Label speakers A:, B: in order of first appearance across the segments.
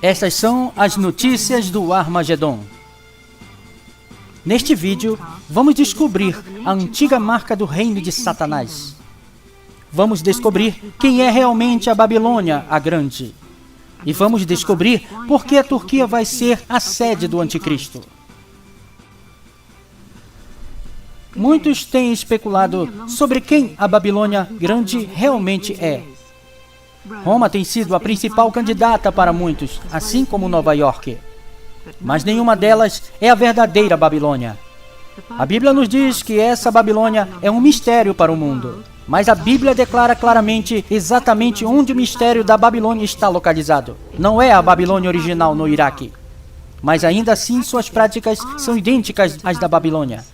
A: Estas são as notícias do Armagedon. Neste vídeo, vamos descobrir a antiga marca do reino de Satanás. Vamos descobrir quem é realmente a Babilônia, a Grande. E vamos descobrir por que a Turquia vai ser a sede do Anticristo. Muitos têm especulado sobre quem a Babilônia Grande realmente é. Roma tem sido a principal candidata para muitos, assim como Nova York. Mas nenhuma delas é a verdadeira Babilônia. A Bíblia nos diz que essa Babilônia é um mistério para o mundo. Mas a Bíblia declara claramente exatamente onde o mistério da Babilônia está localizado. Não é a Babilônia original no Iraque. Mas ainda assim suas práticas são idênticas às da Babilônia.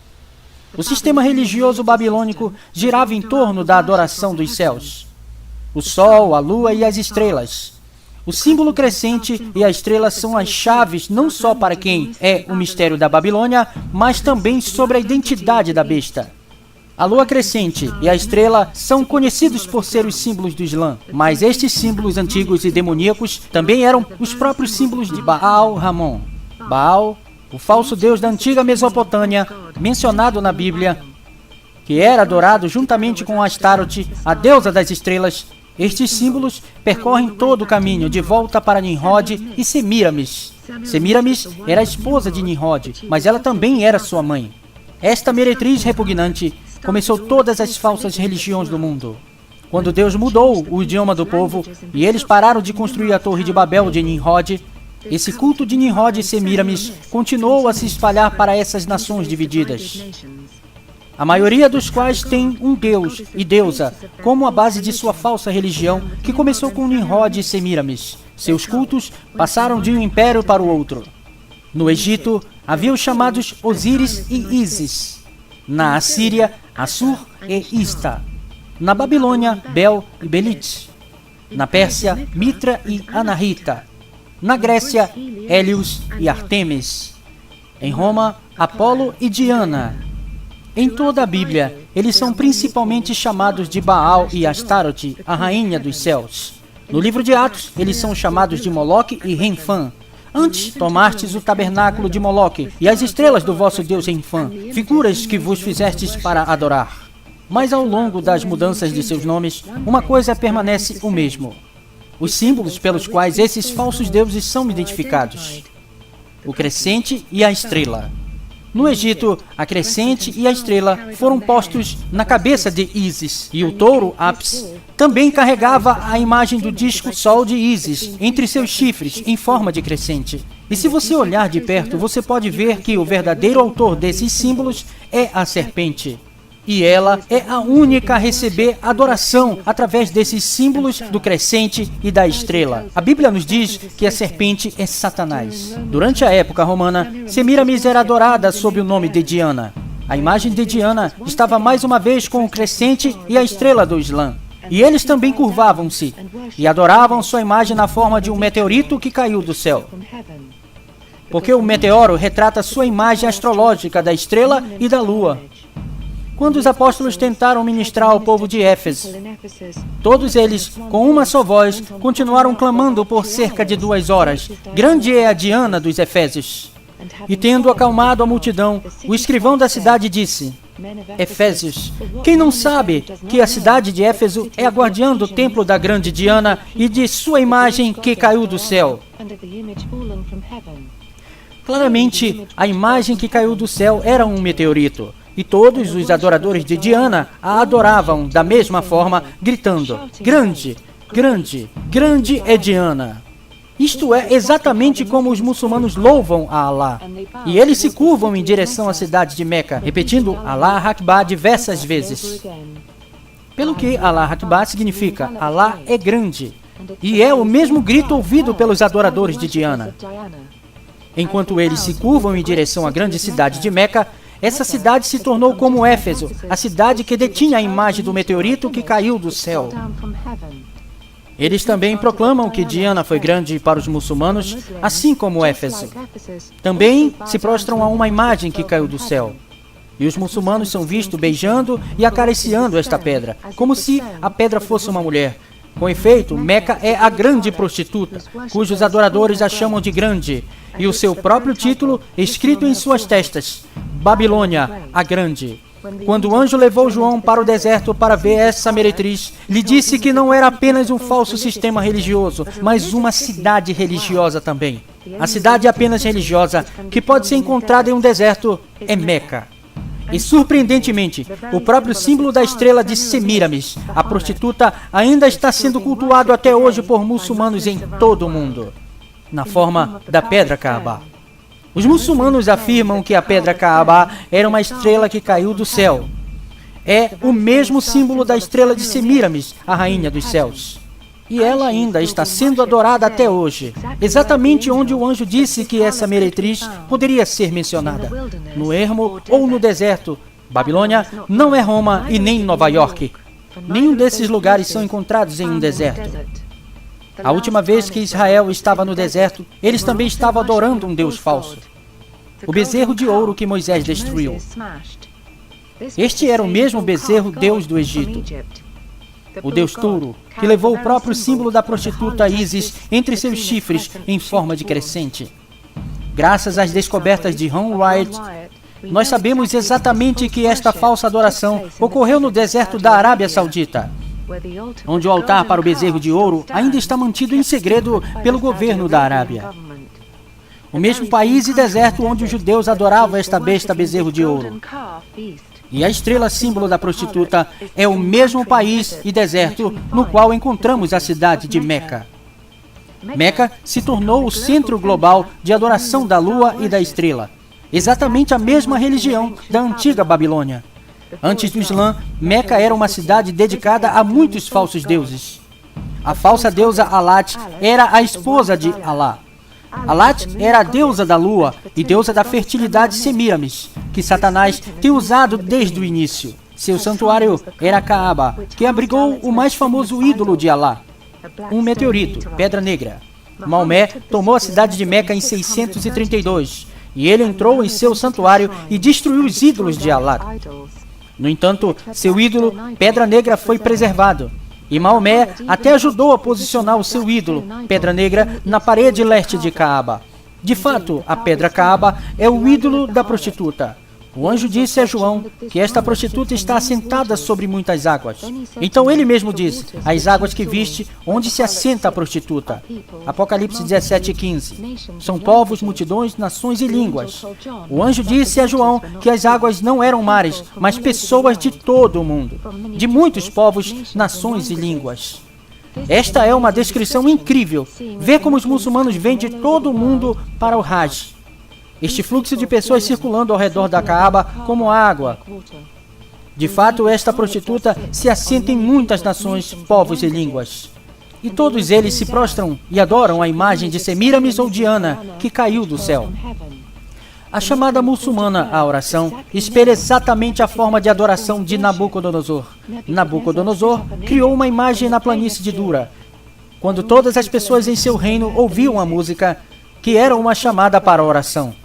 A: O sistema religioso babilônico girava em torno da adoração dos céus. O sol, a lua e as estrelas. O símbolo crescente e a estrela são as chaves não só para quem é o mistério da Babilônia, mas também sobre a identidade da besta. A lua crescente e a estrela são conhecidos por ser os símbolos do Islã, mas estes símbolos antigos e demoníacos também eram os próprios símbolos de Baal Ramon. Baal, o falso deus da antiga Mesopotâmia, mencionado na Bíblia, que era adorado juntamente com Astarote, a deusa das estrelas. Estes símbolos percorrem todo o caminho de volta para Nimrod e Semiramis. Semiramis era a esposa de Nimrod, mas ela também era sua mãe. Esta meretriz repugnante começou todas as falsas religiões do mundo. Quando Deus mudou o idioma do povo e eles pararam de construir a Torre de Babel de Nimrod, esse culto de Nimrod e Semiramis continuou a se espalhar para essas nações divididas. A maioria dos quais tem um deus e deusa como a base de sua falsa religião, que começou com Nimrod e Semiramis. Seus cultos passaram de um império para o outro. No Egito, havia os chamados Osíris e Ísis. Na Assíria, Assur e Ista. Na Babilônia, Bel e Belit. Na Pérsia, Mitra e Anahita. Na Grécia, Hélios e Artemis. Em Roma, Apolo e Diana. Em toda a Bíblia, eles são principalmente chamados de Baal e Astarote, a rainha dos céus. No livro de Atos, eles são chamados de Moloque e Renfã. Antes, tomastes o tabernáculo de Moloque e as estrelas do vosso deus Renfã, figuras que vos fizestes para adorar. Mas ao longo das mudanças de seus nomes, uma coisa permanece o mesmo: os símbolos pelos quais esses falsos deuses são identificados. O crescente e a estrela. No Egito, a crescente e a estrela foram postos na cabeça de Ísis, e o touro, Apis, também carregava a imagem do disco Sol de Ísis entre seus chifres, em forma de crescente. E se você olhar de perto, você pode ver que o verdadeiro autor desses símbolos é a serpente. E ela é a única a receber adoração através desses símbolos do crescente e da estrela. A Bíblia nos diz que a serpente é Satanás. Durante a época romana, Semiramis era adorada sob o nome de Diana. A imagem de Diana estava mais uma vez com o crescente e a estrela do Islã. E eles também curvavam-se e adoravam sua imagem na forma de um meteorito que caiu do céu. Porque o meteoro retrata sua imagem astrológica da estrela e da lua. Quando os apóstolos tentaram ministrar ao povo de Éfeso, todos eles, com uma só voz, continuaram clamando por cerca de 2 horas: "Grande é a Diana dos Efésios." E tendo acalmado a multidão, o escrivão da cidade disse: "Efésios, quem não sabe que a cidade de Éfeso é a guardiã do templo da grande Diana e de sua imagem que caiu do céu?" Claramente, a imagem que caiu do céu era um meteorito. E todos os adoradores de Diana a adoravam da mesma forma, gritando: "Grande, grande, grande é Diana." Isto é exatamente como os muçulmanos louvam a Alá. E eles se curvam em direção à cidade de Meca, repetindo Alá Akbar diversas vezes. Pelo que Alá Akbar significa Alá é grande. E é o mesmo grito ouvido pelos adoradores de Diana. Enquanto eles se curvam em direção à grande cidade de Meca, essa cidade se tornou como Éfeso, a cidade que detinha a imagem do meteorito que caiu do céu. Eles também proclamam que Diana foi grande para os muçulmanos, assim como Éfeso. Também se prostram a uma imagem que caiu do céu. E os muçulmanos são vistos beijando e acariciando esta pedra, como se a pedra fosse uma mulher. Com efeito, Meca é a grande prostituta, cujos adoradores a chamam de grande, e o seu próprio título escrito em suas testas, Babilônia, a Grande. Quando o anjo levou João para o deserto para ver essa meretriz, lhe disse que não era apenas um falso sistema religioso, mas uma cidade religiosa também. A cidade apenas religiosa que pode ser encontrada em um deserto é Meca. E, surpreendentemente, o próprio símbolo da estrela de Semíramis, a prostituta, ainda está sendo cultuado até hoje por muçulmanos em todo o mundo, na forma da Pedra Kaaba. Os muçulmanos afirmam que a Pedra Kaaba era uma estrela que caiu do céu. É o mesmo símbolo da estrela de Semíramis, a rainha dos céus. E ela ainda está sendo adorada até hoje, exatamente onde o anjo disse que essa meretriz poderia ser mencionada, no ermo ou no deserto. Babilônia não é Roma e nem Nova York. Nenhum desses lugares são encontrados em um deserto. A última vez que Israel estava no deserto, eles também estavam adorando um Deus falso, o bezerro de ouro que Moisés destruiu. Este era o mesmo bezerro Deus do Egito, o Deus touro, que levou o próprio símbolo da prostituta Ísis entre seus chifres em forma de crescente. Graças às descobertas de Ron Wright, nós sabemos exatamente que esta falsa adoração ocorreu no deserto da Arábia Saudita, onde o altar para o bezerro de ouro ainda está mantido em segredo pelo governo da Arábia. O mesmo país e deserto onde os judeus adoravam esta besta bezerro de ouro. E a estrela símbolo da prostituta é o mesmo país e deserto no qual encontramos a cidade de Meca. Meca se tornou o centro global de adoração da lua e da estrela, exatamente a mesma religião da antiga Babilônia. Antes do Islã, Meca era uma cidade dedicada a muitos falsos deuses. A falsa deusa Alat era a esposa de Alá. Alat era a deusa da lua e deusa da fertilidade Semíramis, que Satanás tem usado desde o início. Seu santuário era a Kaaba, que abrigou o mais famoso ídolo de Alá, um meteorito, Pedra Negra. Maomé tomou a cidade de Meca em 632, e ele entrou em seu santuário e destruiu os ídolos de Alá. No entanto, seu ídolo, Pedra Negra, foi preservado. E Maomé até ajudou a posicionar o seu ídolo, Pedra Negra, na parede leste de Kaaba. De fato, a Pedra Kaaba é o ídolo da prostituta. O anjo disse a João que esta prostituta está assentada sobre muitas águas. Então ele mesmo diz, as águas que viste, onde se assenta a prostituta. Apocalipse 17:15. São povos, multidões, nações e línguas. O anjo disse a João que as águas não eram mares, mas pessoas de todo o mundo, de muitos povos, nações e línguas. Esta é uma descrição incrível. Vê como os muçulmanos vêm de todo o mundo para o Hajj. Este fluxo de pessoas circulando ao redor da Kaaba como água. De fato, esta prostituta se assenta em muitas nações, povos e línguas. E todos eles se prostram e adoram a imagem de Semíramis ou Diana, que caiu do céu. A chamada muçulmana à oração espelha exatamente a forma de adoração de Nabucodonosor. Nabucodonosor criou uma imagem na planície de Dura, quando todas as pessoas em seu reino ouviam a música, que era uma chamada para a oração.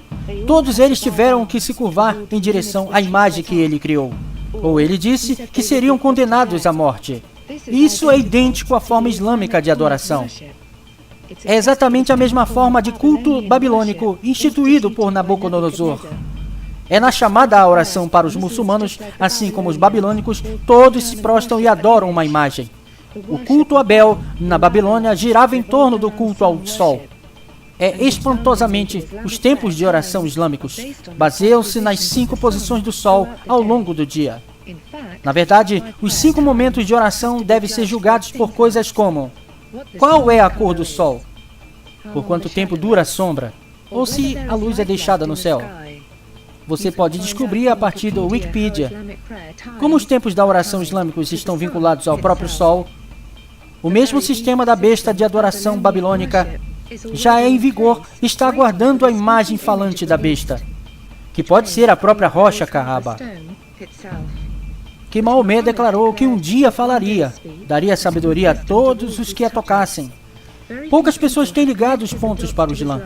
A: Todos eles tiveram que se curvar em direção à imagem que ele criou. Ou ele disse que seriam condenados à morte. Isso é idêntico à forma islâmica de adoração. É exatamente a mesma forma de culto babilônico instituído por Nabucodonosor. É na chamada à oração para os muçulmanos, assim como os babilônicos, todos se prostram e adoram uma imagem. O culto a Bel, na Babilônia, girava em torno do culto ao sol. Espantosamente, os tempos de oração islâmicos baseiam-se nas 5 posições do sol ao longo do dia. Na verdade, os 5 momentos de oração devem ser julgados por coisas como: qual é a cor do sol? Por quanto tempo dura a sombra? Ou se a luz é deixada no céu? Você pode descobrir a partir do Wikipedia como os tempos da oração islâmicos estão vinculados ao próprio sol. O mesmo sistema da besta de adoração babilônica já é em vigor, está aguardando a imagem falante da besta, que pode ser a própria rocha Kaaba, que Maomé declarou que um dia falaria, daria sabedoria a todos os que a tocassem. Poucas pessoas têm ligado os pontos para o Islã.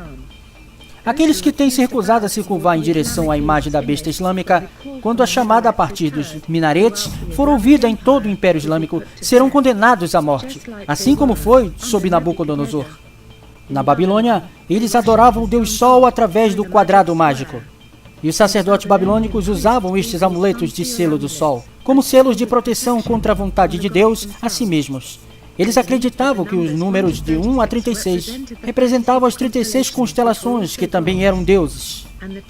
A: Aqueles que têm se recusado a se curvar em direção à imagem da besta islâmica, quando a chamada a partir dos minaretes for ouvida em todo o Império Islâmico, serão condenados à morte, assim como foi sob Nabucodonosor. Na Babilônia, eles adoravam o Deus Sol através do quadrado mágico. E os sacerdotes babilônicos usavam estes amuletos de selo do Sol, como selos de proteção contra a vontade de Deus a si mesmos. Eles acreditavam que os números de 1 a 36 representavam as 36 constelações que também eram deuses.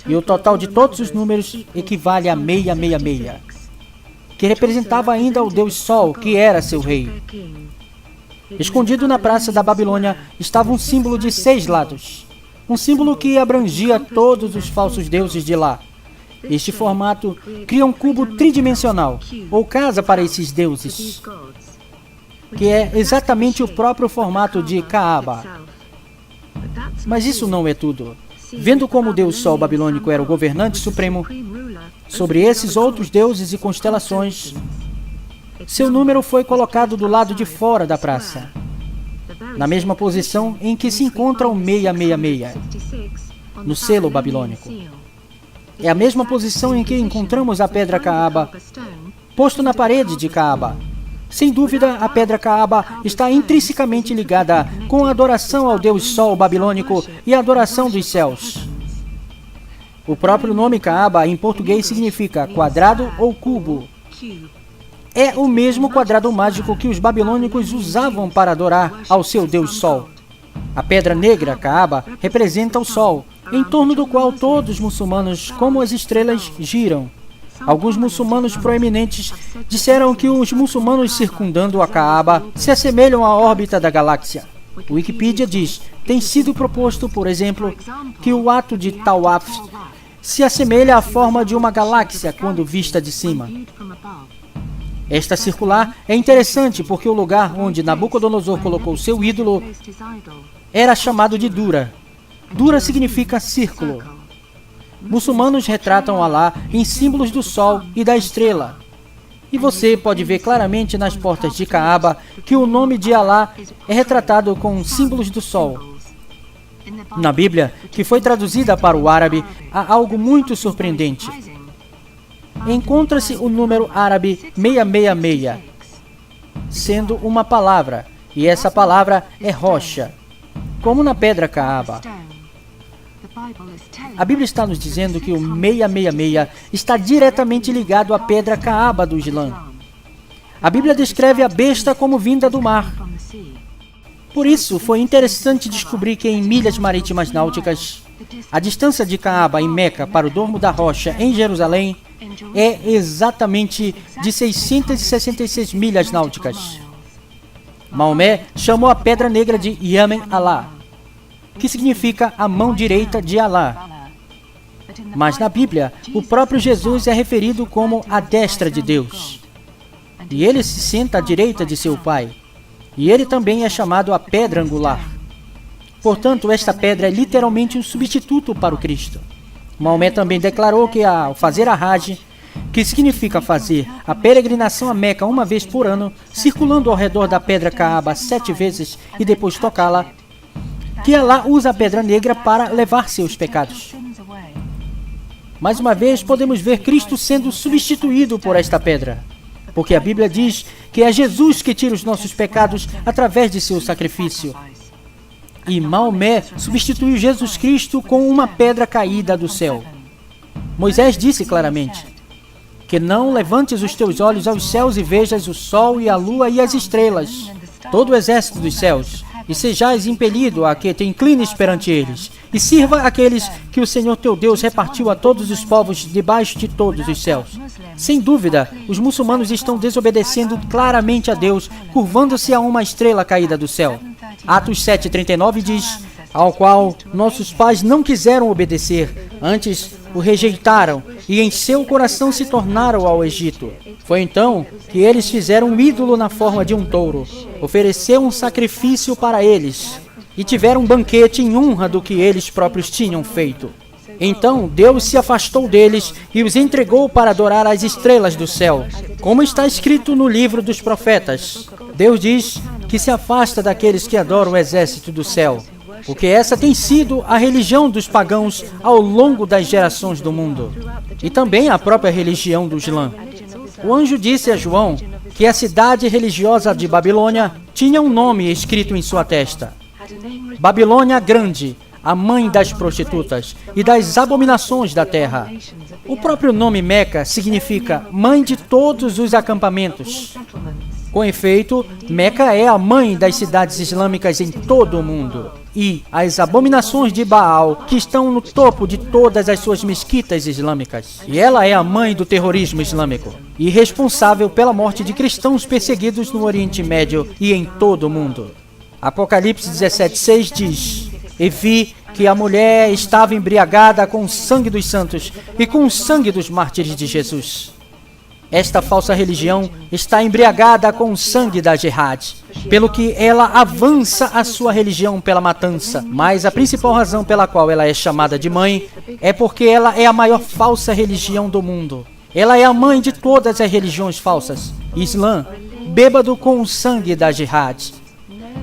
A: E o total de todos os números equivale a 666, que representava ainda o Deus Sol, que era seu rei. Escondido na praça da Babilônia estava um símbolo de 6 lados, um símbolo que abrangia todos os falsos deuses de lá. Este formato cria um cubo tridimensional, ou casa para esses deuses, que é exatamente o próprio formato de Kaaba. Mas isso não é tudo. Vendo como o Deus Sol babilônico era o governante supremo sobre esses outros deuses e constelações, seu número foi colocado do lado de fora da praça, na mesma posição em que se encontra o 666, no selo babilônico. É a mesma posição em que encontramos a pedra Kaaba, posto na parede de Kaaba. Sem dúvida, a pedra Kaaba está intrinsecamente ligada com a adoração ao Deus Sol babilônico e a adoração dos céus. O próprio nome Kaaba, em português, significa quadrado ou cubo. É o mesmo quadrado mágico que os babilônicos usavam para adorar ao seu Deus Sol. A pedra negra, Kaaba, representa o Sol, em torno do qual todos os muçulmanos, como as estrelas, giram. Alguns muçulmanos proeminentes disseram que os muçulmanos circundando a Kaaba se assemelham à órbita da galáxia. O Wikipedia diz: tem sido proposto, por exemplo, que o ato de Tawaf se assemelha à forma de uma galáxia quando vista de cima. Esta circular é interessante porque o lugar onde Nabucodonosor colocou seu ídolo era chamado de Dura. Dura significa círculo. Muçulmanos retratam Alá em símbolos do sol e da estrela. E você pode ver claramente nas portas de Kaaba que o nome de Alá é retratado com símbolos do sol. Na Bíblia, que foi traduzida para o árabe, há algo muito surpreendente. Encontra-se o número árabe 666, sendo uma palavra, e essa palavra é rocha, como na pedra Kaaba. A Bíblia está nos dizendo que o 666 está diretamente ligado à pedra Kaaba do Islã. A Bíblia descreve a besta como vinda do mar. Por isso, foi interessante descobrir que em milhas marítimas náuticas, a distância de Kaaba em Meca para o Domo da Rocha em Jerusalém é exatamente de 666 milhas náuticas. Maomé chamou a pedra negra de Yamen Allah, que significa a mão direita de Alá. Mas na Bíblia, o próprio Jesus é referido como a destra de Deus. E ele se senta à direita de seu Pai. E ele também é chamado a pedra angular. Portanto, esta pedra é literalmente um substituto para o Cristo. Maomé também declarou que ao fazer a Hajj, que significa fazer a peregrinação a Meca uma vez por ano, circulando ao redor da pedra Kaaba 7 vezes e depois tocá-la, que Alá usa a pedra negra para levar seus pecados. Mais uma vez, podemos ver Cristo sendo substituído por esta pedra, porque a Bíblia diz que é Jesus que tira os nossos pecados através de seu sacrifício. E Maomé substituiu Jesus Cristo com uma pedra caída do céu. Moisés disse claramente que não levantes os teus olhos aos céus e vejas o sol e a lua e as estrelas, todo o exército dos céus, e sejais impelido a que te inclines perante eles, e sirva aqueles que o Senhor teu Deus repartiu a todos os povos debaixo de todos os céus. Sem dúvida, os muçulmanos estão desobedecendo claramente a Deus, curvando-se a uma estrela caída do céu. Atos 7:39 diz: ao qual nossos pais não quiseram obedecer, antes o rejeitaram, e em seu coração se tornaram ao Egito. Foi então que eles fizeram um ídolo na forma de um touro, ofereceram um sacrifício para eles, e tiveram um banquete em honra do que eles próprios tinham feito. Então Deus se afastou deles e os entregou para adorar as estrelas do céu. Como está escrito no livro dos profetas, Deus diz que se afasta daqueles que adoram o exército do céu. porque essa tem sido a religião dos pagãos ao longo das gerações do mundo, e também a própria religião do Islã. O anjo disse a João que a cidade religiosa de Babilônia tinha um nome escrito em sua testa: Babilônia Grande, a mãe das prostitutas e das abominações da terra. O próprio nome Meca significa mãe de todos os acampamentos. Com efeito, Meca é a mãe das cidades islâmicas em todo o mundo. E as abominações de Baal, que estão no topo de todas as suas mesquitas islâmicas. E ela é a mãe do terrorismo islâmico, e responsável pela morte de cristãos perseguidos no Oriente Médio e em todo o mundo. Apocalipse 17:6 diz: E vi que a mulher estava embriagada com o sangue dos santos e com o sangue dos mártires de Jesus. Esta falsa religião está embriagada com o sangue da Jihad, pelo que ela avança a sua religião pela matança. Mas a principal razão pela qual ela é chamada de mãe é porque ela é a maior falsa religião do mundo. Ela é a mãe de todas as religiões falsas. Islã, bêbado com o sangue da Jihad.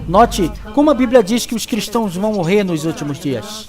A: Note como a Bíblia diz que os cristãos vão morrer nos últimos dias.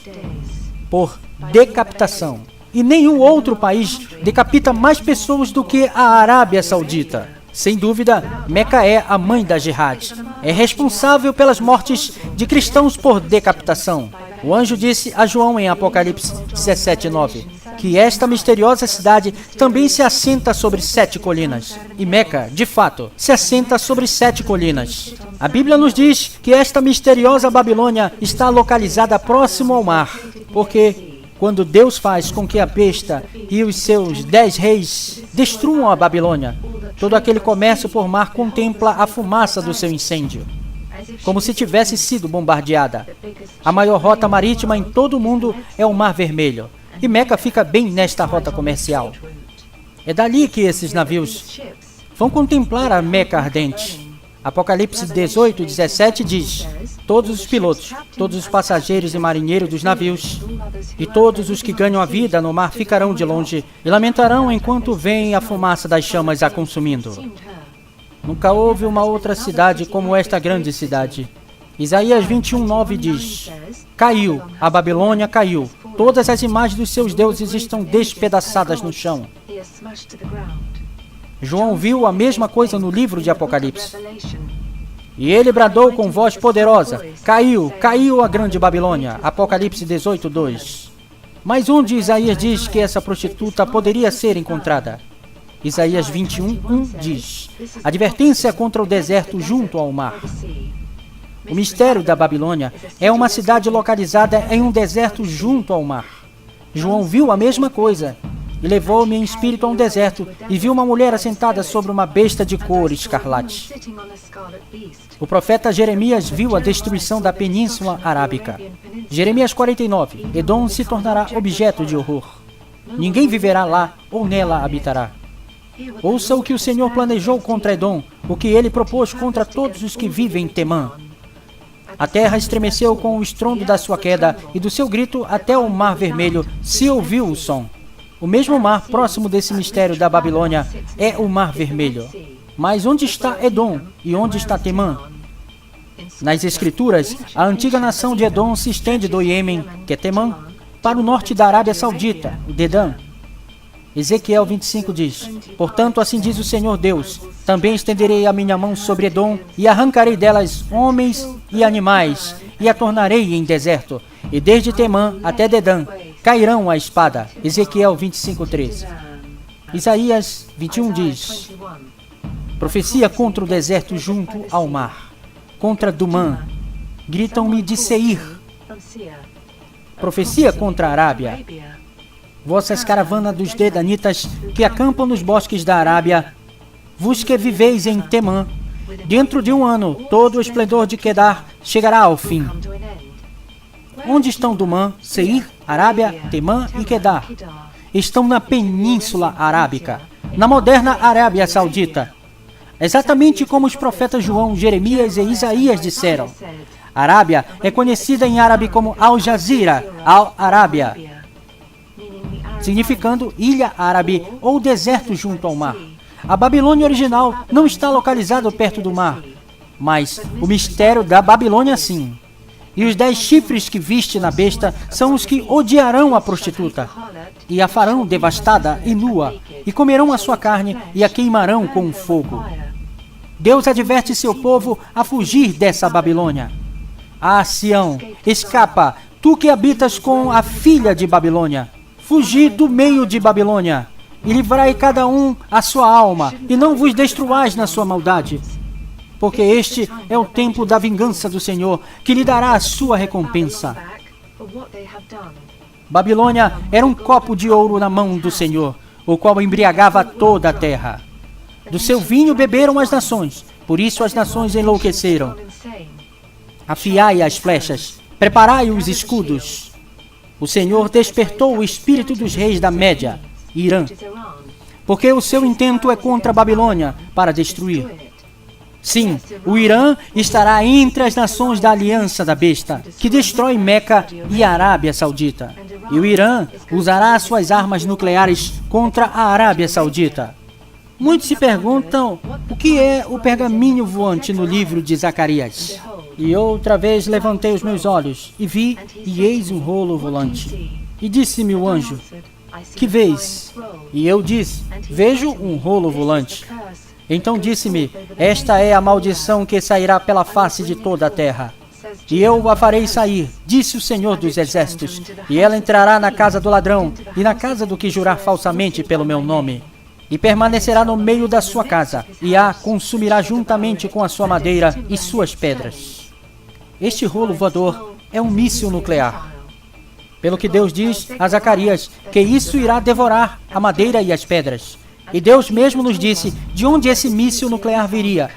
A: Por decapitação. E nenhum outro país decapita mais pessoas do que a Arábia Saudita. Sem dúvida, Meca é a mãe da Jihad. É responsável pelas mortes de cristãos por decapitação. O anjo disse a João em Apocalipse 17:9 que esta misteriosa cidade também se assenta sobre 7 colinas. E Meca, de fato, se assenta sobre 7 colinas. A Bíblia nos diz que esta misteriosa Babilônia está localizada próximo ao mar, porque quando Deus faz com que a besta e os seus 10 reis destruam a Babilônia, todo aquele comércio por mar contempla a fumaça do seu incêndio, como se tivesse sido bombardeada. A maior rota marítima em todo o mundo é o Mar Vermelho, e Meca fica bem nesta rota comercial. É dali que esses navios vão contemplar a Meca ardente. Apocalipse 18:17 diz: Todos os pilotos, todos os passageiros e marinheiros dos navios e todos os que ganham a vida no mar ficarão de longe e lamentarão enquanto veem a fumaça das chamas a consumindo. Nunca houve uma outra cidade como esta grande cidade. Isaías 21:9 diz: Caiu, a Babilônia caiu. Todas as imagens dos seus deuses estão despedaçadas no chão. João viu a mesma coisa no livro de Apocalipse. E ele bradou com voz poderosa: Caiu, caiu a grande Babilônia. Apocalipse 18:2. Mas onde Isaías diz que essa prostituta poderia ser encontrada? Isaías 21:1 diz: Advertência contra o deserto junto ao mar. O mistério da Babilônia é uma cidade localizada em um deserto junto ao mar. João viu a mesma coisa e levou-me em espírito a um deserto e viu uma mulher assentada sobre uma besta de cor escarlate. O profeta Jeremias viu a destruição da Península Arábica. Jeremias 49. Edom se tornará objeto de horror. Ninguém viverá lá ou nela habitará. Ouça o que o Senhor planejou contra Edom, o que ele propôs contra todos os que vivem em Temã. A terra estremeceu com o estrondo da sua queda e do seu grito até o Mar Vermelho se ouviu o som. O mesmo mar próximo desse mistério da Babilônia é o Mar Vermelho. Mas onde está Edom e onde está Temã? Nas Escrituras, a antiga nação de Edom se estende do Iêmen, que é Temã, para o norte da Arábia Saudita, o Dedã. Ezequiel 25 diz: Portanto, assim diz o Senhor Deus, também estenderei a minha mão sobre Edom e arrancarei delas homens e animais e a tornarei em deserto, e desde Temã até Dedã cairão a espada. Ezequiel 25:13. Isaías 21 diz: Profecia contra o deserto junto ao mar, contra Dumã, gritam-me de Seir. Profecia contra a Arábia. Vossas caravanas dos dedanitas que acampam nos bosques da Arábia, vos que viveis em Temã, dentro de um ano todo o esplendor de Quedar chegará ao fim. Onde estão Dumã, Seir, Arábia, Temã e Quedar? Estão na Península Arábica, na moderna Arábia Saudita. Exatamente como os profetas João, Jeremias e Isaías disseram. A Arábia é conhecida em árabe como Al-Jazira, Al-Arábia, significando ilha árabe ou deserto junto ao mar. A Babilônia original não está localizada perto do mar, mas o mistério da Babilônia sim. E os 10 chifres que viste na besta são os que odiarão a prostituta, e a farão devastada e nua, e comerão a sua carne, e a queimarão com fogo. Deus adverte seu povo a fugir dessa Babilônia. Ah, Sião, escapa, tu que habitas com a filha de Babilônia. Fugi do meio de Babilônia, e livrai cada um a sua alma, e não vos destruais na sua maldade. Porque este é o tempo da vingança do Senhor, que lhe dará a sua recompensa. Babilônia era um copo de ouro na mão do Senhor, o qual embriagava toda a terra. Do seu vinho beberam as nações, por isso as nações enlouqueceram. Afiai as flechas, preparai os escudos. O Senhor despertou o espírito dos reis da Média, Irã, porque o seu intento é contra a Babilônia, para destruir. Sim, o Irã estará entre as nações da aliança da besta, que destrói Meca e a Arábia Saudita. E o Irã usará suas armas nucleares contra a Arábia Saudita. Muitos se perguntam o que é o pergaminho voante no livro de Zacarias. E outra vez levantei os meus olhos e vi, e eis um rolo volante. E disse-me o anjo: que vês? E eu disse: vejo um rolo volante. Então disse-me: esta é a maldição que sairá pela face de toda a terra. E eu a farei sair, disse o Senhor dos Exércitos, e ela entrará na casa do ladrão e na casa do que jurar falsamente pelo meu nome. E permanecerá no meio da sua casa, e a consumirá juntamente com a sua madeira e suas pedras. Este rolo voador é um míssil nuclear. Pelo que Deus diz a Zacarias, que isso irá devorar a madeira e as pedras. E Deus mesmo nos disse de onde esse míssil nuclear viria.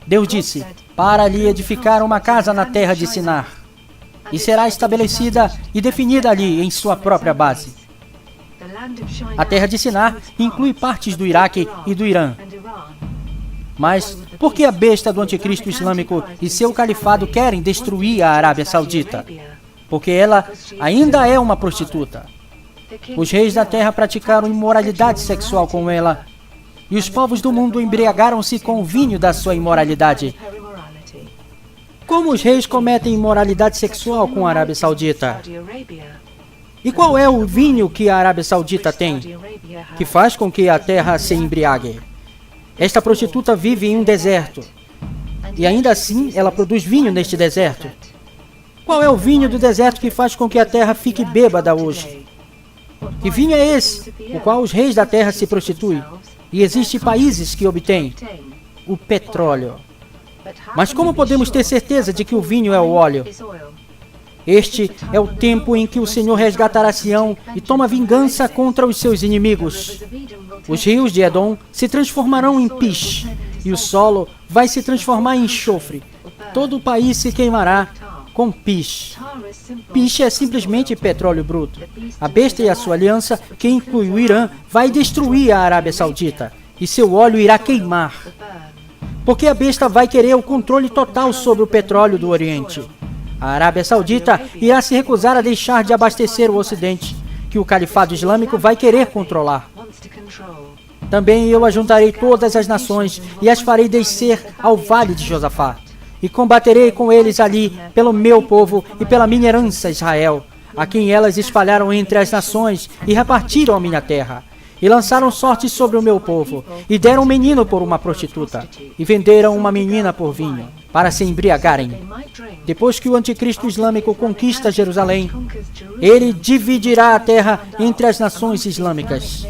A: Deus disse: para lhe edificar uma casa na terra de Sinar, e será estabelecida e definida ali em sua própria base. A terra de Sinar inclui partes do Iraque e do Irã. Mas por que a besta do anticristo islâmico e seu califado querem destruir a Arábia Saudita? Porque ela ainda é uma prostituta. Os reis da terra praticaram imoralidade sexual com ela, e os povos do mundo embriagaram-se com o vinho da sua imoralidade. Como os reis cometem imoralidade sexual com a Arábia Saudita? E qual é o vinho que a Arábia Saudita tem, que faz com que a terra se embriague? Esta prostituta vive em um deserto, e ainda assim ela produz vinho neste deserto. Qual é o vinho do deserto que faz com que a terra fique bêbada hoje? Que vinho é esse, o qual os reis da terra se prostituem? E existem países que obtêm o petróleo. Mas como podemos ter certeza de que o vinho é o óleo? Este é o tempo em que o Senhor resgatará Sião e toma vingança contra os seus inimigos. Os rios de Edom se transformarão em piche, e o solo vai se transformar em enxofre. Todo o país se queimará com piche. Piche é simplesmente petróleo bruto. A besta e a sua aliança, que inclui o Irã, vai destruir a Arábia Saudita, e seu óleo irá queimar. Porque a besta vai querer o controle total sobre o petróleo do Oriente. A Arábia Saudita irá se recusar a deixar de abastecer o Ocidente, que o califado islâmico vai querer controlar. Também eu ajuntarei todas as nações e as farei descer ao vale de Josafá. E combaterei com eles ali pelo meu povo e pela minha herança Israel, a quem elas espalharam entre as nações e repartiram a minha terra. E lançaram sorte sobre o meu povo, e deram um menino por uma prostituta, e venderam uma menina por vinho, para se embriagarem. Depois que o anticristo islâmico conquista Jerusalém, ele dividirá a terra entre as nações islâmicas.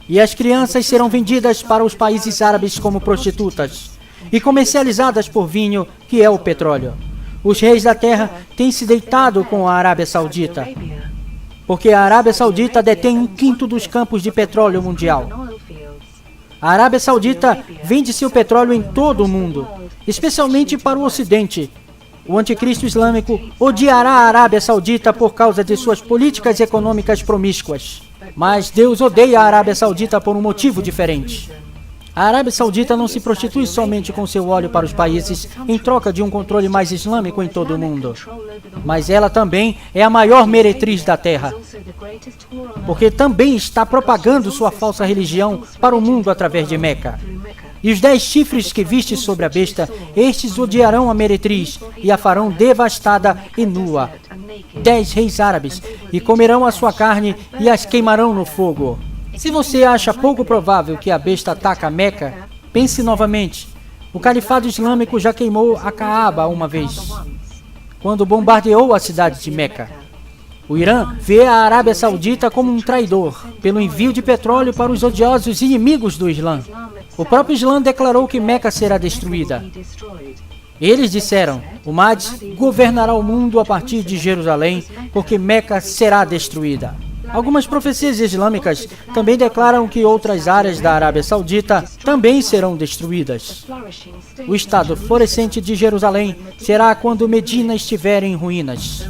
A: E as crianças serão vendidas para os países árabes como prostitutas, e comercializadas por vinho, que é o petróleo. Os reis da terra têm se deitado com a Arábia Saudita, porque a Arábia Saudita detém 1/5 dos campos de petróleo mundial. A Arábia Saudita vende seu petróleo em todo o mundo, especialmente para o Ocidente. O anticristo islâmico odiará a Arábia Saudita por causa de suas políticas econômicas promíscuas. Mas Deus odeia a Arábia Saudita por um motivo diferente. A Arábia Saudita não se prostitui somente com seu óleo para os países em troca de um controle mais islâmico em todo o mundo, mas ela também é a maior meretriz da terra, porque também está propagando sua falsa religião para o mundo através de Meca. E os 10 chifres que viste sobre a besta, estes odiarão a meretriz e a farão devastada e nua. 10 reis árabes, e comerão a sua carne e as queimarão no fogo. Se você acha pouco provável que a besta ataque a Meca, pense novamente. O califado islâmico já queimou a Caaba uma vez, quando bombardeou a cidade de Meca. O Irã vê a Arábia Saudita como um traidor, pelo envio de petróleo para os odiosos inimigos do Islã. O próprio Islã declarou que Meca será destruída. Eles disseram, o Mahdi governará o mundo a partir de Jerusalém, porque Meca será destruída. Algumas profecias islâmicas também declaram que outras áreas da Arábia Saudita também serão destruídas. O estado florescente de Jerusalém será quando Medina estiver em ruínas.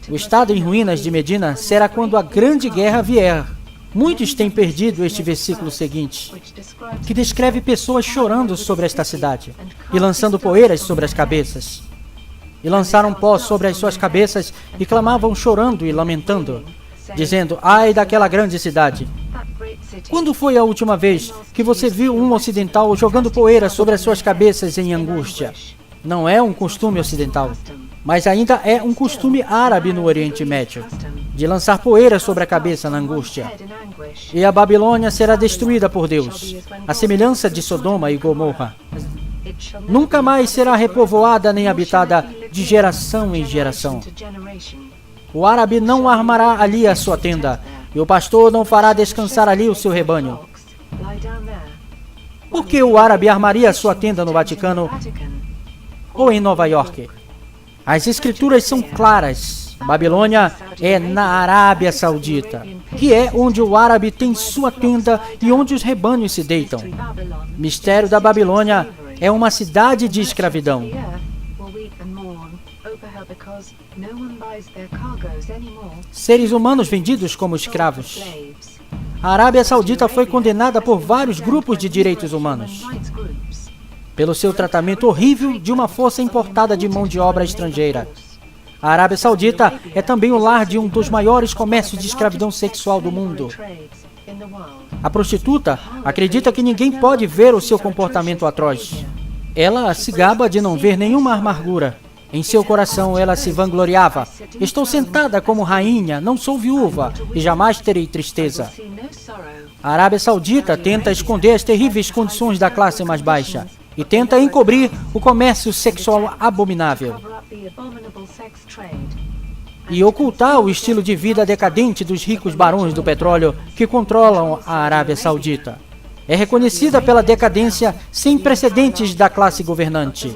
A: O estado em ruínas de Medina será quando a grande guerra vier. Muitos têm perdido este versículo seguinte, que descreve pessoas chorando sobre esta cidade e lançando poeiras sobre as cabeças. E lançaram pó sobre as suas cabeças e clamavam chorando e lamentando, dizendo, ai daquela grande cidade. Quando foi a última vez que você viu um ocidental jogando poeira sobre as suas cabeças em angústia? Não é um costume ocidental, mas ainda é um costume árabe no Oriente Médio, de lançar poeira sobre a cabeça na angústia. E a Babilônia será destruída por Deus, a semelhança de Sodoma e Gomorra. Nunca mais será repovoada nem habitada de geração em geração. O árabe não armará ali a sua tenda, e o pastor não fará descansar ali o seu rebanho. Por que o árabe armaria a sua tenda no Vaticano ou em Nova York? As escrituras são claras. Babilônia é na Arábia Saudita, que é onde o árabe tem sua tenda e onde os rebanhos se deitam. Mistério da Babilônia é uma cidade de escravidão. Seres humanos vendidos como escravos. A Arábia Saudita foi condenada por vários grupos de direitos humanos pelo seu tratamento horrível de uma força importada de mão de obra estrangeira. A Arábia Saudita é também o lar de um dos maiores comércios de escravidão sexual do mundo. A prostituta acredita que ninguém pode ver o seu comportamento atroz. Ela se gaba de não ver nenhuma amargura. Em seu coração ela se vangloriava. Estou sentada como rainha, não sou viúva e jamais terei tristeza. A Arábia Saudita tenta esconder as terríveis condições da classe mais baixa e tenta encobrir o comércio sexual abominável e ocultar o estilo de vida decadente dos ricos barões do petróleo que controlam a Arábia Saudita. É reconhecida pela decadência sem precedentes da classe governante,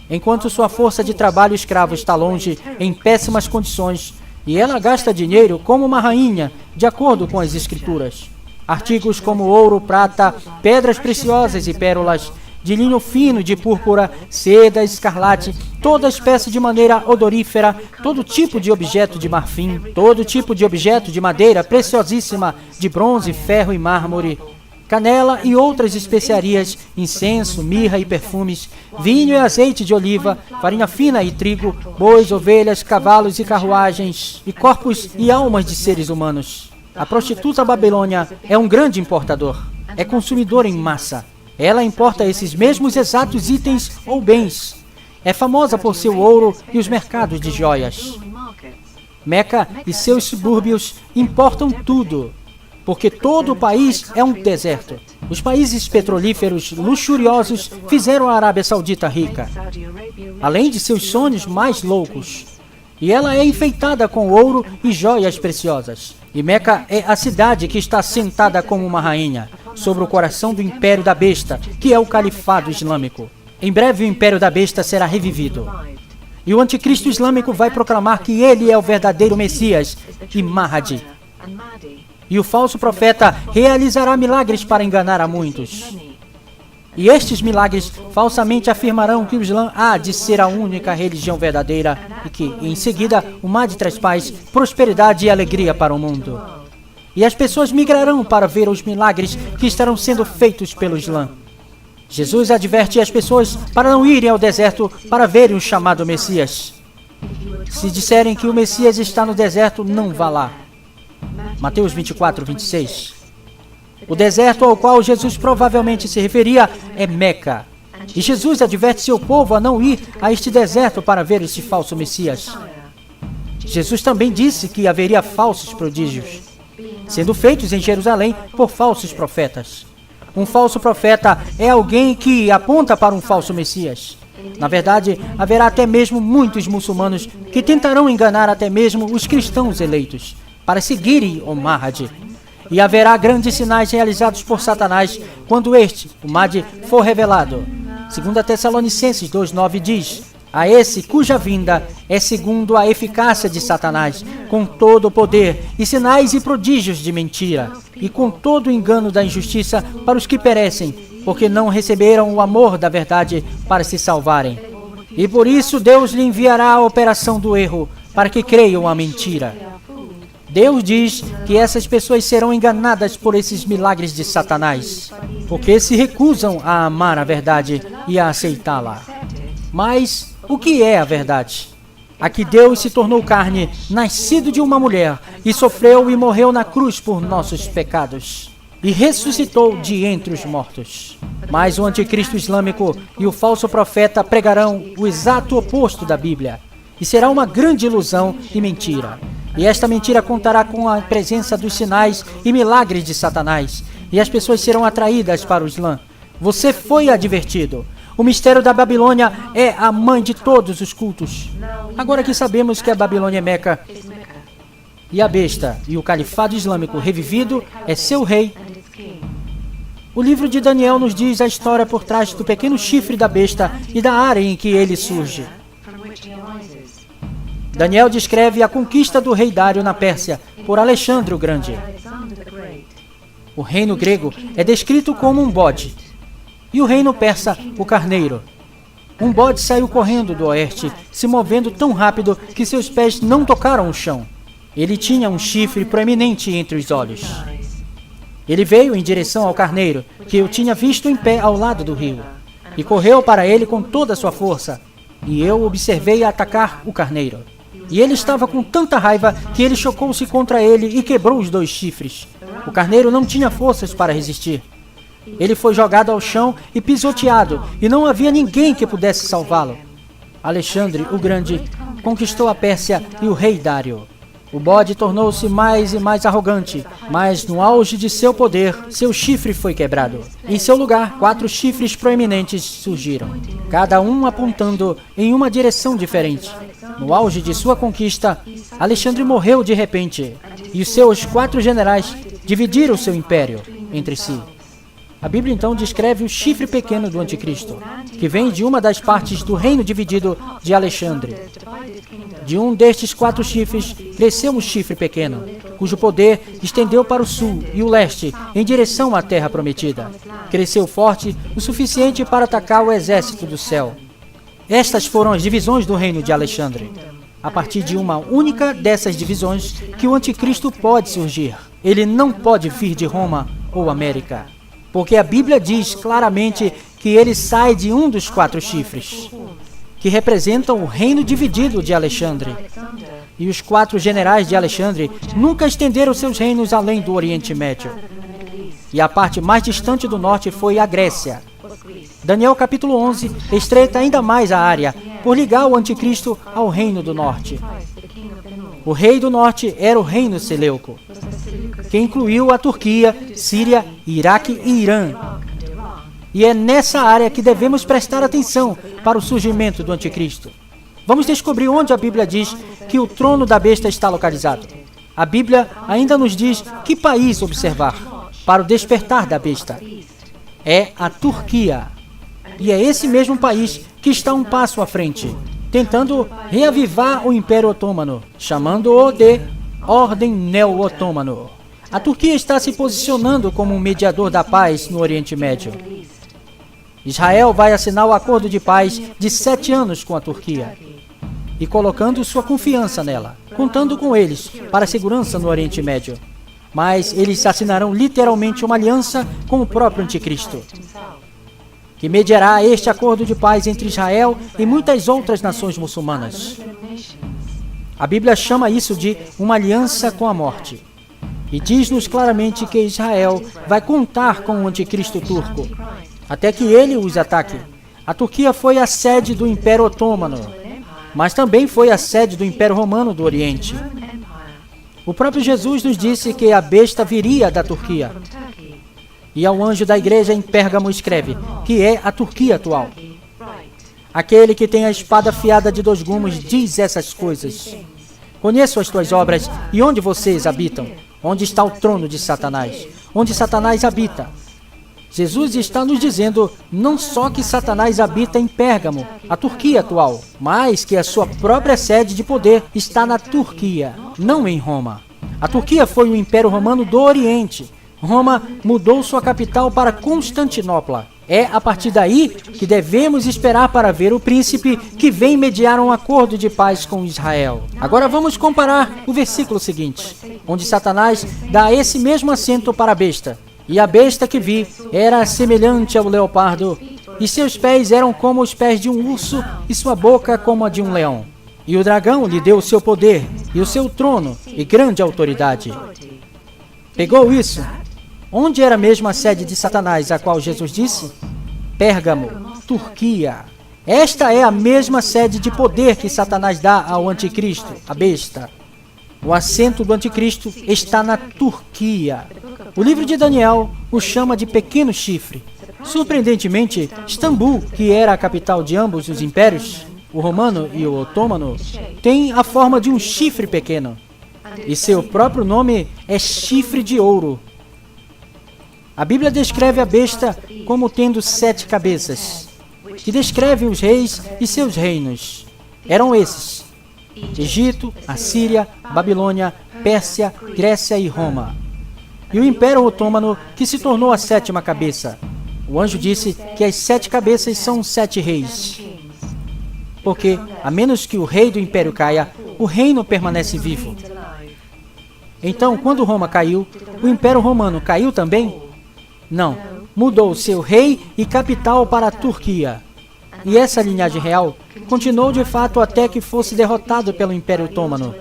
A: enquanto sua força de trabalho escravo está longe, em péssimas condições, e ela gasta dinheiro como uma rainha, de acordo com as escrituras. Artigos como ouro, prata, pedras preciosas e pérolas, de linho fino, de púrpura, seda, escarlate, toda espécie de madeira odorífera, todo tipo de objeto de marfim, todo tipo de objeto de madeira preciosíssima, de bronze, ferro e mármore, canela e outras especiarias, incenso, mirra e perfumes, vinho e azeite de oliva, farinha fina e trigo, bois, ovelhas, cavalos e carruagens, e corpos e almas de seres humanos. A prostituta Babilônia é um grande importador, é consumidora em massa. Ela importa esses mesmos exatos itens ou bens. É famosa por seu ouro e os mercados de joias. Meca e seus subúrbios importam tudo, porque todo o país é um deserto. Os países petrolíferos luxuriosos fizeram a Arábia Saudita rica, além de seus sonhos mais loucos. E ela é enfeitada com ouro e joias preciosas. E Meca é a cidade que está sentada como uma rainha, sobre o coração do Império da Besta, que é o Califado Islâmico. Em breve o Império da Besta será revivido. E o anticristo islâmico vai proclamar que ele é o verdadeiro Messias e Mahdi. E o falso profeta realizará milagres para enganar a muitos. E estes milagres falsamente afirmarão que o Islã há de ser a única religião verdadeira e que, em seguida, o Mahdi traz paz, prosperidade e alegria para o mundo. E as pessoas migrarão para ver os milagres que estarão sendo feitos pelo Islã. Jesus adverte as pessoas para não irem ao deserto para verem o chamado Messias. Se disserem que o Messias está no deserto, não vá lá. Mateus 24, 26. O deserto ao qual Jesus provavelmente se referia é Meca. E Jesus adverte seu povo a não ir a este deserto para ver este falso Messias. Jesus também disse que haveria falsos prodígios, sendo feitos em Jerusalém por falsos profetas. Um falso profeta é alguém que aponta para um falso Messias. Na verdade, haverá até mesmo muitos muçulmanos que tentarão enganar até mesmo os cristãos eleitos para seguirem o Mahdi. E haverá grandes sinais realizados por Satanás quando este, o Mahdi, for revelado. 2 Tessalonicenses 2,9 diz: a esse cuja vinda é segundo a eficácia de Satanás, com todo o poder e sinais e prodígios de mentira, e com todo o engano da injustiça para os que perecem, porque não receberam o amor da verdade para se salvarem. E por isso Deus lhe enviará a operação do erro, para que creiam a mentira. Deus diz que essas pessoas serão enganadas por esses milagres de Satanás, porque se recusam a amar a verdade e a aceitá-la. Mas o que é a verdade? A que Deus se tornou carne, nascido de uma mulher, e sofreu e morreu na cruz por nossos pecados, e ressuscitou de entre os mortos. Mas o anticristo islâmico e o falso profeta pregarão o exato oposto da Bíblia, e será uma grande ilusão e mentira. E esta mentira contará com a presença dos sinais e milagres de Satanás, e as pessoas serão atraídas para o Islã. Você foi advertido. O mistério da Babilônia é a mãe de todos os cultos. Agora que sabemos que a Babilônia é Meca, e a besta e o califado islâmico revivido é seu rei, o livro de Daniel nos diz a história por trás do pequeno chifre da besta e da área em que ele surge. Daniel descreve a conquista do rei Dário na Pérsia por Alexandre o Grande. O reino grego é descrito como um bode, e o reino persa, o carneiro. Um bode saiu correndo do oeste, se movendo tão rápido que seus pés não tocaram o chão. Ele tinha um chifre proeminente entre os olhos. Ele veio em direção ao carneiro, que eu tinha visto em pé ao lado do rio, e correu para ele com toda a sua força, e eu observei atacar o carneiro. E ele estava com tanta raiva que ele chocou-se contra ele e quebrou os 2 chifres. O carneiro não tinha forças para resistir. Ele foi jogado ao chão e pisoteado, e não havia ninguém que pudesse salvá-lo. Alexandre o Grande conquistou a Pérsia e o rei Dário. O bode tornou-se mais e mais arrogante, mas no auge de seu poder, seu chifre foi quebrado. Em seu lugar, 4 chifres proeminentes surgiram, cada um apontando em uma direção diferente. No auge de sua conquista, Alexandre morreu de repente, e os seus 4 generais dividiram seu império entre si. A Bíblia então descreve o chifre pequeno do anticristo, que vem de uma das partes do reino dividido de Alexandre. De um destes 4 chifres, cresceu um chifre pequeno, cujo poder estendeu para o sul e o leste, em direção à terra prometida. Cresceu forte o suficiente para atacar o exército do céu. Estas foram as divisões do reino de Alexandre. A partir de uma única dessas divisões que o anticristo pode surgir. Ele não pode vir de Roma ou América, porque a Bíblia diz claramente que ele sai de um dos 4 chifres, que representam o reino dividido de Alexandre. E os 4 generais de Alexandre nunca estenderam seus reinos além do Oriente Médio. E a parte mais distante do norte foi a Grécia. Daniel capítulo 11 estreita ainda mais a área, por ligar o anticristo ao reino do norte. O rei do norte era o reino Seleuco, que incluiu a Turquia, Síria, Iraque e Irã. E é nessa área que devemos prestar atenção para o surgimento do anticristo. Vamos descobrir onde a Bíblia diz que o trono da besta está localizado. A Bíblia ainda nos diz que país observar para o despertar da besta. É a Turquia. E é esse mesmo país que está um passo à frente, tentando reavivar o Império Otomano, chamando-o de Ordem Neo-Otomano. A Turquia está se posicionando como um mediador da paz no Oriente Médio. Israel vai assinar o acordo de paz de 7 anos com a Turquia, e colocando sua confiança nela, contando com eles para a segurança no Oriente Médio. Mas eles assinarão literalmente uma aliança com o próprio anticristo, que mediará este acordo de paz entre Israel e muitas outras nações muçulmanas. A Bíblia chama isso de uma aliança com a morte. E diz-nos claramente que Israel vai contar com o anticristo turco, até que ele os ataque. A Turquia foi a sede do Império Otomano, mas também foi a sede do Império Romano do Oriente. O próprio Jesus nos disse que a besta viria da Turquia. E ao anjo da igreja em Pérgamo escreve, que é a Turquia atual. Aquele que tem a espada afiada de 2 gumes diz essas coisas. Conheço as tuas obras e onde vocês habitam. Onde está o trono de Satanás? Onde Satanás habita? Jesus está nos dizendo não só que Satanás habita em Pérgamo, a Turquia atual, mas que a sua própria sede de poder está na Turquia, não em Roma. A Turquia foi o Império Romano do Oriente. Roma mudou sua capital para Constantinopla. É a partir daí que devemos esperar para ver o príncipe que vem mediar um acordo de paz com Israel. Agora vamos comparar o versículo seguinte, onde Satanás dá esse mesmo assento para a besta. E a besta que vi era semelhante ao leopardo, e seus pés eram como os pés de um urso, e sua boca como a de um leão. E o dragão lhe deu o seu poder, e o seu trono, e grande autoridade. Pegou isso? Onde era mesmo a sede de Satanás, a qual Jesus disse? Pérgamo, Turquia. Esta é a mesma sede de poder que Satanás dá ao anticristo, a besta. O assento do anticristo está na Turquia. O livro de Daniel o chama de pequeno chifre. Surpreendentemente, Istambul, que era a capital de ambos os impérios, o romano e o otomano, tem a forma de um chifre pequeno. E seu próprio nome é chifre de ouro. A Bíblia descreve a besta como tendo 7 cabeças, que descreve os reis e seus reinos. Eram esses: Egito, Assíria, Babilônia, Pérsia, Grécia e Roma. E o Império Otomano, que se tornou a 7ª cabeça. O anjo disse que as 7 cabeças são 7 reis. Porque, a menos que o rei do império caia, o reino permanece vivo. Então, quando Roma caiu, o Império Romano caiu também? Não, mudou seu rei e capital para a Turquia. E essa linhagem real continuou de fato até que fosse derrotado pelo Império Otomano.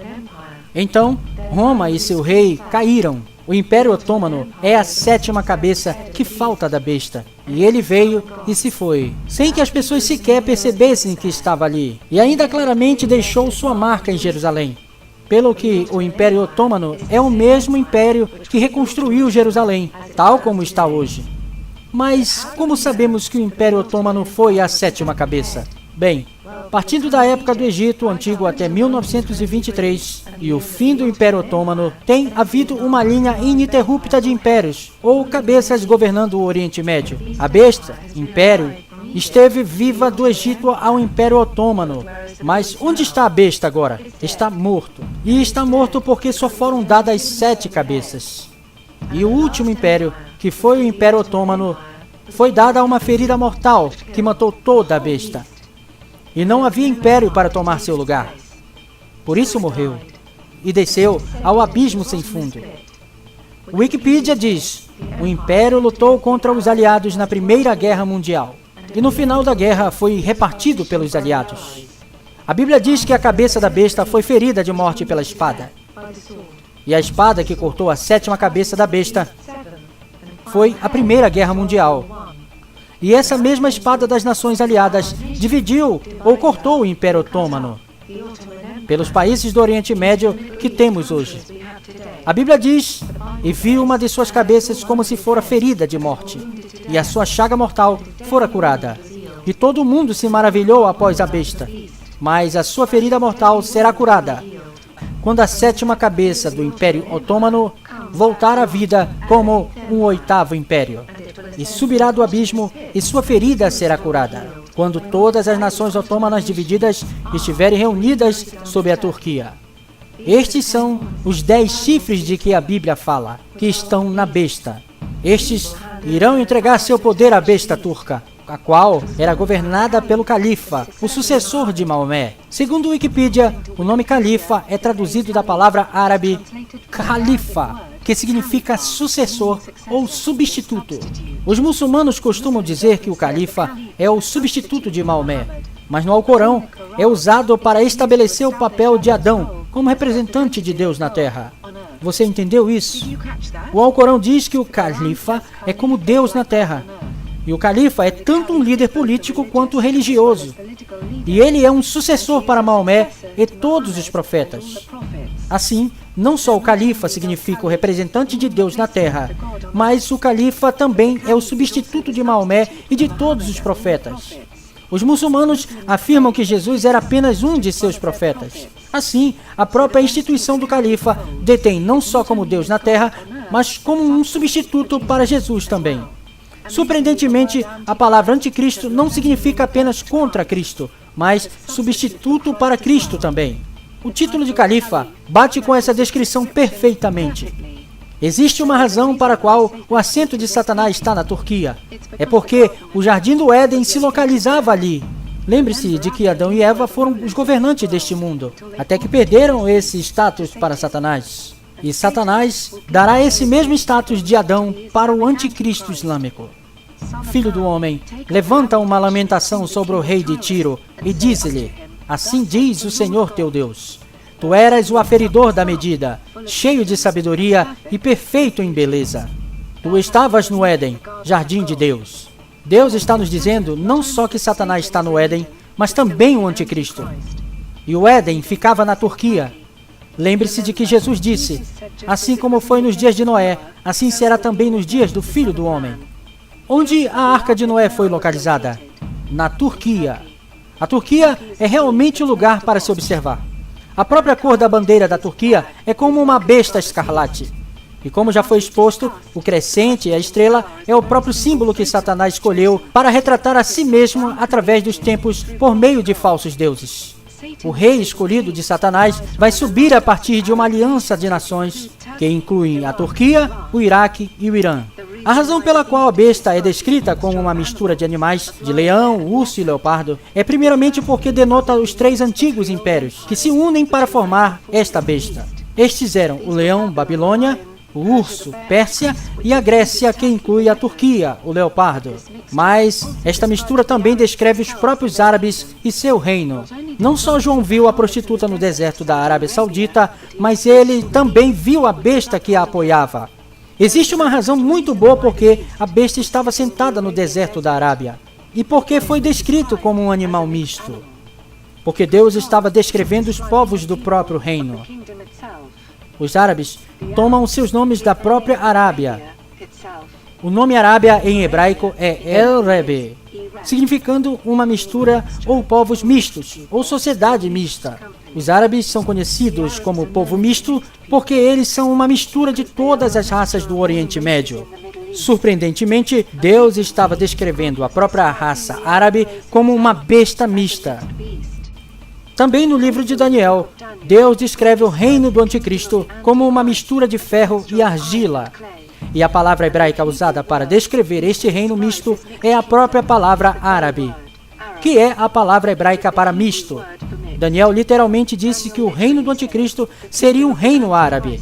A: Então, Roma e seu rei caíram. O Império Otomano é a 7ª cabeça que falta da besta. E ele veio e se foi, sem que as pessoas sequer percebessem que estava ali. E ainda claramente deixou sua marca em Jerusalém. Pelo que o Império Otomano é o mesmo império que reconstruiu Jerusalém, tal como está hoje. Mas como sabemos que o Império Otomano foi a 7ª cabeça? Bem, partindo da época do Egito Antigo até 1923 e o fim do Império Otomano, tem havido uma linha ininterrupta de impérios, ou cabeças governando o Oriente Médio. A besta, império, esteve viva do Egito ao Império Otomano. Mas onde está a besta agora? Está morto. E está morto porque só foram dadas 7 cabeças. E o último império, que foi o Império Otomano, foi dada uma ferida mortal que matou toda a besta. E não havia império para tomar seu lugar. Por isso morreu. E desceu ao abismo sem fundo. Wikipedia diz: o império lutou contra os aliados na Primeira Guerra Mundial. E no final da guerra foi repartido pelos aliados. A Bíblia diz que a cabeça da besta foi ferida de morte pela espada. E a espada que cortou a 7ª cabeça da besta foi a Primeira Guerra Mundial. E essa mesma espada das nações aliadas dividiu ou cortou o Império Otomano pelos países do Oriente Médio que temos hoje. A Bíblia diz: e viu uma de suas cabeças como se fora ferida de morte, e a sua chaga mortal fora curada. E todo mundo se maravilhou após a besta, mas a sua ferida mortal será curada quando a 7ª cabeça do Império Otomano voltar à vida como um 8º império, e subirá do abismo, e sua ferida será curada quando todas as nações otomanas divididas estiverem reunidas sob a Turquia. Estes são os 10 chifres de que a Bíblia fala, que estão na besta. Estes irão entregar seu poder à besta turca, a qual era governada pelo califa, o sucessor de Maomé. Segundo Wikipedia, o nome califa é traduzido da palavra árabe khalifa, que significa sucessor ou substituto. Os muçulmanos costumam dizer que o califa é o substituto de Maomé, mas no Alcorão é usado para estabelecer o papel de Adão como representante de Deus na Terra. Você entendeu isso? O Alcorão diz que o califa é como Deus na terra. E o califa é tanto um líder político quanto religioso. E ele é um sucessor para Maomé e todos os profetas. Assim, não só o califa significa o representante de Deus na terra, mas o califa também é o substituto de Maomé e de todos os profetas. Os muçulmanos afirmam que Jesus era apenas um de seus profetas. Assim, a própria instituição do califa detém não só como Deus na terra, mas como um substituto para Jesus também. Surpreendentemente, a palavra anticristo não significa apenas contra Cristo, mas substituto para Cristo também. O título de califa bate com essa descrição perfeitamente. Existe uma razão para a qual o assento de Satanás está na Turquia. É porque o Jardim do Éden se localizava ali. Lembre-se de que Adão e Eva foram os governantes deste mundo, até que perderam esse status para Satanás. E Satanás dará esse mesmo status de Adão para o anticristo islâmico. Filho do homem, levanta uma lamentação sobre o rei de Tiro e diz-lhe: assim diz o Senhor teu Deus. Tu eras o aferidor da medida, cheio de sabedoria e perfeito em beleza. Tu estavas no Éden, jardim de Deus. Deus está nos dizendo não só que Satanás está no Éden, mas também o anticristo. E o Éden ficava na Turquia. Lembre-se de que Jesus disse: assim como foi nos dias de Noé, assim será também nos dias do Filho do Homem. Onde a Arca de Noé foi localizada? Na Turquia. A Turquia é realmente o lugar para se observar. A própria cor da bandeira da Turquia é como uma besta escarlate. E como já foi exposto, o crescente e a estrela é o próprio símbolo que Satanás escolheu para retratar a si mesmo através dos tempos por meio de falsos deuses. O rei escolhido de Satanás vai subir a partir de uma aliança de nações que incluem a Turquia, o Iraque e o Irã. A razão pela qual a besta é descrita como uma mistura de animais, de leão, urso e leopardo, é primeiramente porque denota os 3 antigos impérios que se unem para formar esta besta. Estes eram o leão, Babilônia, o urso, Pérsia, e a Grécia, que inclui a Turquia, o leopardo. Mas esta mistura também descreve os próprios árabes e seu reino. Não só João viu a prostituta no deserto da Arábia Saudita, mas ele também viu a besta que a apoiava. Existe uma razão muito boa porque a besta estava sentada no deserto da Arábia. E porque foi descrito como um animal misto. Porque Deus estava descrevendo os povos do próprio reino. Os árabes tomam seus nomes da própria Arábia. O nome Arábia em hebraico é El-Rebe, significando uma mistura ou povos mistos, ou sociedade mista. Os árabes são conhecidos como povo misto porque eles são uma mistura de todas as raças do Oriente Médio. Surpreendentemente, Deus estava descrevendo a própria raça árabe como uma besta mista. Também no livro de Daniel, Deus descreve o reino do anticristo como uma mistura de ferro e argila. E a palavra hebraica usada para descrever este reino misto é a própria palavra árabe, que é a palavra hebraica para misto. Daniel literalmente disse que o reino do anticristo seria um reino árabe.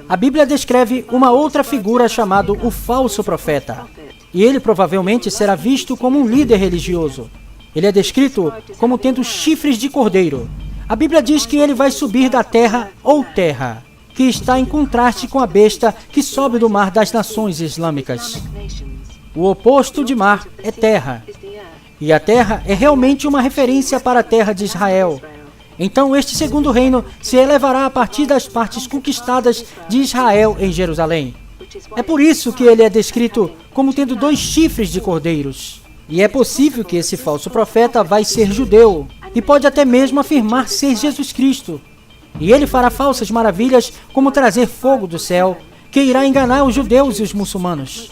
A: A Bíblia descreve uma outra figura chamada o falso profeta. E ele provavelmente será visto como um líder religioso. Ele é descrito como tendo chifres de cordeiro. A Bíblia diz que ele vai subir da terra ou terra, que está em contraste com a besta que sobe do mar das nações islâmicas. O oposto de mar é terra. E a terra é realmente uma referência para a terra de Israel. Então este segundo reino se elevará a partir das partes conquistadas de Israel em Jerusalém. É por isso que ele é descrito como tendo 2 chifres de cordeiros. E é possível que esse falso profeta vai ser judeu, e pode até mesmo afirmar ser Jesus Cristo. E ele fará falsas maravilhas, como trazer fogo do céu, que irá enganar os judeus e os muçulmanos.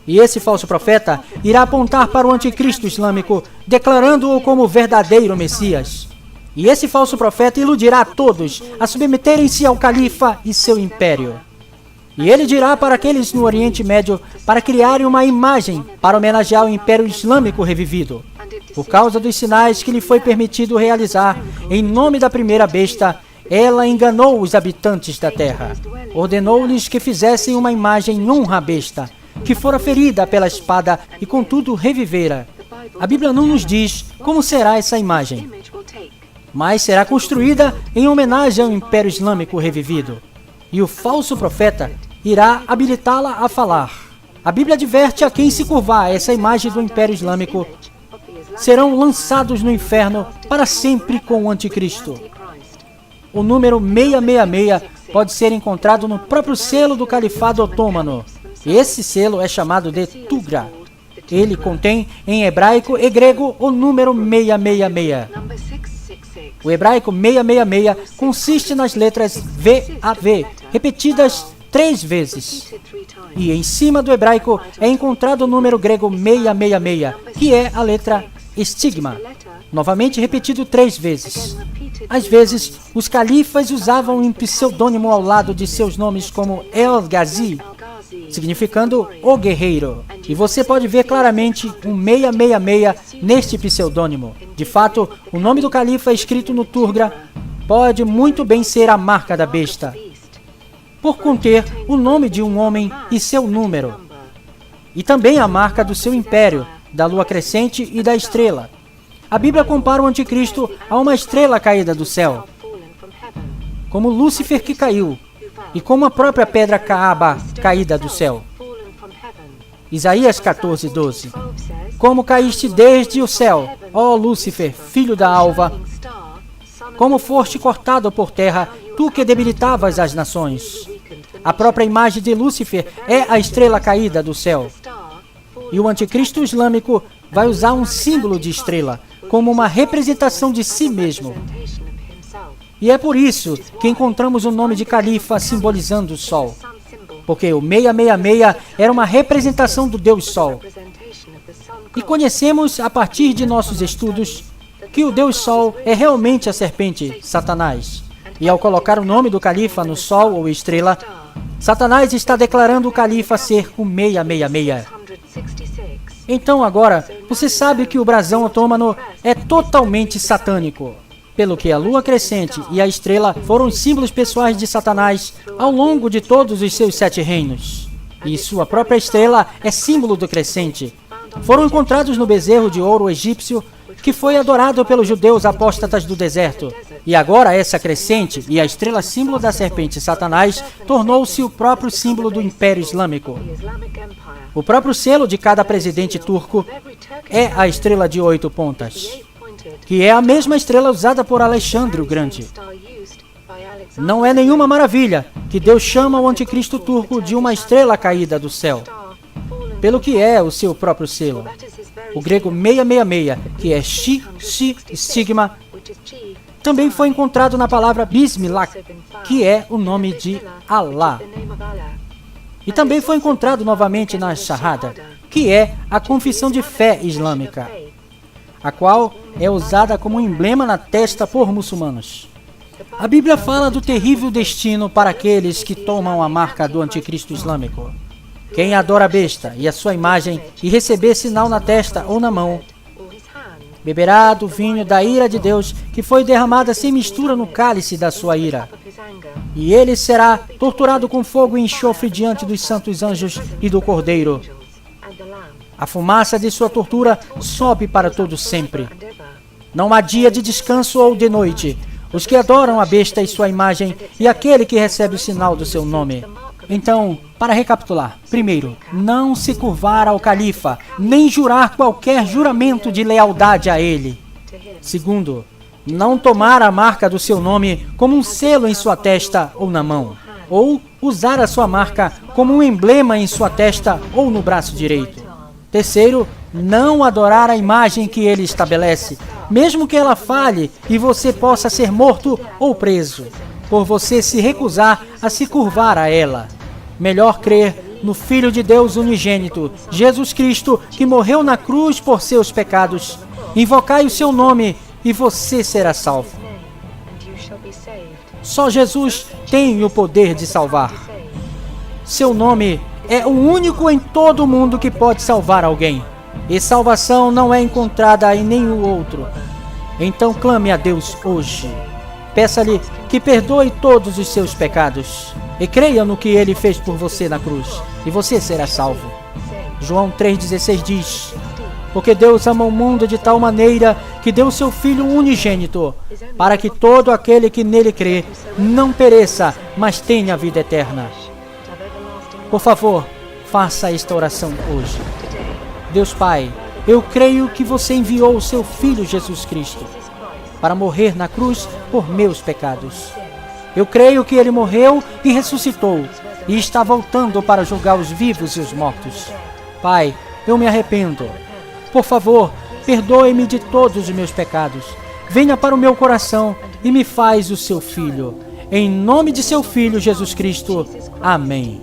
A: E esse falso profeta irá apontar para o anticristo islâmico, declarando-o como o verdadeiro Messias. E esse falso profeta iludirá a todos a submeterem-se ao califa e seu império. E ele dirá para aqueles no Oriente Médio para criarem uma imagem para homenagear o Império Islâmico revivido. Por causa dos sinais que lhe foi permitido realizar em nome da primeira besta, ela enganou os habitantes da terra. Ordenou-lhes que fizessem uma imagem em honra à besta, que fora ferida pela espada e contudo revivera. A Bíblia não nos diz como será essa imagem. mas será construída em homenagem ao Império Islâmico revivido. E o falso profeta irá habilitá-la a falar. A Bíblia adverte a quem se curvar a essa imagem do Império Islâmico serão lançados no inferno para sempre com o Anticristo. O número 666 pode ser encontrado no próprio selo do Califado Otomano. Esse selo é chamado de Tugra. Ele contém, em hebraico e grego, o número 666. O hebraico 666 consiste nas letras VAV, repetidas 3 vezes. E em cima do hebraico é encontrado o número grego 666, que é a letra estigma, novamente repetido 3 vezes. Às vezes, os califas usavam um pseudônimo ao lado de seus nomes como El-Ghazi, significando o guerreiro. E você pode ver claramente um 666 neste pseudônimo. De fato, o nome do califa escrito no Turgra pode muito bem ser a marca da besta, por conter o nome de um homem e seu número, e também a marca do seu império, da lua crescente e da estrela. A Bíblia compara o anticristo a uma estrela caída do céu, como Lúcifer que caiu, e como a própria pedra Caaba caída do céu. Isaías 14:12. Como caíste desde o céu, ó Lúcifer, filho da alva, como foste cortado por terra, tu que debilitavas as nações. A própria imagem de Lúcifer é a estrela caída do céu. E o anticristo islâmico vai usar um símbolo de estrela, como uma representação de si mesmo. E é por isso que encontramos o nome de califa simbolizando o sol. Porque o 666 era uma representação do Deus Sol. E conhecemos, a partir de nossos estudos, que o Deus Sol é realmente a serpente, Satanás. E ao colocar o nome do califa no sol ou estrela, Satanás está declarando o califa ser o 666. Então agora, você sabe que o brasão otômano é totalmente satânico, pelo que a lua crescente e a estrela foram os símbolos pessoais de Satanás ao longo de todos os seus 7 reinos. E sua própria estrela é símbolo do crescente. Foram encontrados no bezerro de ouro egípcio, que foi adorado pelos judeus apóstatas do deserto. E agora essa crescente e a estrela símbolo da serpente Satanás tornou-se o próprio símbolo do Império Islâmico. O próprio selo de cada presidente turco é a estrela de 8 pontas, que é a mesma estrela usada por Alexandre o Grande. Não é nenhuma maravilha que Deus chama o anticristo turco de uma estrela caída do céu, pelo que é o seu próprio selo. O grego 666, que é Shi, estigma, também foi encontrado na palavra Bismillah, que é o nome de Allah. E também foi encontrado novamente na Shahada, que é a confissão de fé islâmica, a qual é usada como emblema na testa por muçulmanos. A Bíblia fala do terrível destino para aqueles que tomam a marca do anticristo islâmico. Quem adora a besta e a sua imagem e receber sinal na testa ou na mão, beberá do vinho da ira de Deus que foi derramada sem mistura no cálice da sua ira. E ele será torturado com fogo e enxofre diante dos santos anjos e do Cordeiro. A fumaça de sua tortura sobe para todo sempre. Não há dia de descanso ou de noite. Os que adoram a besta e sua imagem e aquele que recebe o sinal do seu nome. Então, para recapitular, primeiro, não se curvar ao califa, nem jurar qualquer juramento de lealdade a ele. Segundo, não tomar a marca do seu nome como um selo em sua testa ou na mão, ou usar a sua marca como um emblema em sua testa ou no braço direito. Terceiro, não adorar a imagem que ele estabelece, mesmo que ela falhe e você possa ser morto ou preso, por você se recusar a se curvar a ela. Melhor crer no Filho de Deus unigênito, Jesus Cristo, que morreu na cruz por seus pecados. Invocai o seu nome e você será salvo. Só Jesus tem o poder de salvar. Seu nome é o único em todo o mundo que pode salvar alguém. E salvação não é encontrada em nenhum outro. Então clame a Deus hoje. Peça-lhe que perdoe todos os seus pecados. E creia no que ele fez por você na cruz. E você será salvo. João 3,16 diz: Porque Deus ama o mundo de tal maneira que deu seu Filho unigênito, para que todo aquele que nele crê não pereça, mas tenha a vida eterna. Por favor, faça esta oração hoje. Deus Pai, eu creio que você enviou o seu Filho Jesus Cristo para morrer na cruz por meus pecados. Eu creio que ele morreu e ressuscitou e está voltando para julgar os vivos e os mortos. Pai, eu me arrependo. Por favor, perdoe-me de todos os meus pecados. Venha para o meu coração e me faz o seu Filho. Em nome de seu Filho, Jesus Cristo. Amém.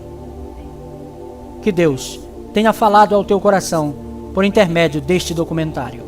A: Que Deus tenha falado ao teu coração por intermédio deste documentário.